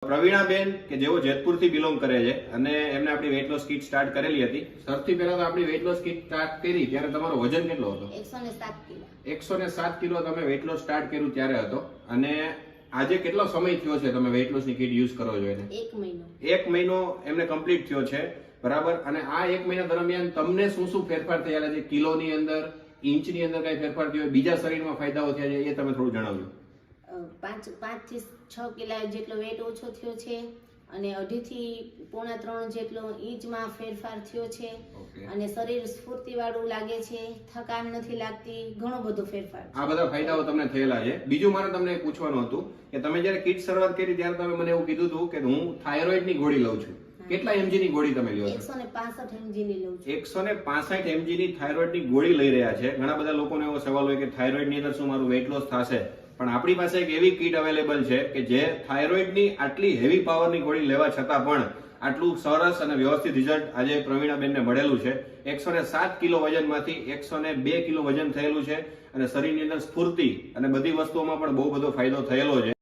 પ્રવીણાબેન કે જેઓ જેતપુરથી બિલોંગ કરે છે અને એમને આપણી વેઇટ લોસ કિટ સ્ટાર્ટ કરેલી હતી. સૌથી પહેલા તો આપણી વેઇટ લોસ કિટ સ્ટાર્ટ કરી ત્યારે તમારો વજન કેટલો હતો? 107 કિલો. 107 કિલો તમે વેઇટ લોસ સ્ટાર્ટ કર્યું ત્યારે હતો. અને આજે કેટલો સમય થયો છે તમે વેઇટ લોસ ની કિટ યુઝ કરો છો એને? 1 મહિનો. 1 મહિનો એમને કમ્પ્લીટ થયો છે, બરાબર. અને આ 1 મહિના દરમિયાન તમને શું શું ફેરફાર થયેલા છે? કિલોની અંદર, ઇંચની અંદર કઈ ફેરફાર થયો, બીજા શરીરમાં ફાયદાઓ થયા છે, એ તમે થોડું જણાવજો. 5 થી 6 કિલો જેટલો વેટ ઓછો થયો છે અને 2.5 થી 3 જેટલો ઇંચમાં ફેરફાર થયો છે. અને શરીર સ્ફૂર્તિવાળું લાગે છે, થકાન નથી લાગતી, ઘણો બધો ફેરફાર. આ બધા ફાયદાઓ તમને થયેલા છે. બીજું મારે તમને પૂછવાનું હતું કે તમે જયારે કિટ શરૂઆત કરી ત્યારે તમે મને એવું કીધું હતું કે હું થાઇરોઇડ ની ગોળી લઉં છું. કેટલા mg ની ગોળી તમે લ્યો છો? 165 mg ની લઉં છું. 165 mg ની થાઇરોઇડ ની ગોળી લઈ રહ્યા છે. ઘણા બધા લોકોને એવો સવાલ હોય કે થાઇરોઇડ ની અંદર શું મારું વેઇટ લોસ થશે? પણ આપણી પાસે એક એવી કીટ અવેલેબલ છે કે જે થાઇરોઇડ ની આટલી હેવી પાવરની ગોળી લેવા છતાં પણ આટલું સરસ અને વ્યવસ્થિત રિઝલ્ટ આજે પ્રવીણાબેનને મળેલું છે. 107 કિલો વજનમાંથી 102 કિલો વજન થયેલું છે અને શરીરની અંદર સ્ફૂર્તિ અને બધી વસ્તુઓમાં પણ બહુ બધો ફાયદો થયેલો છે.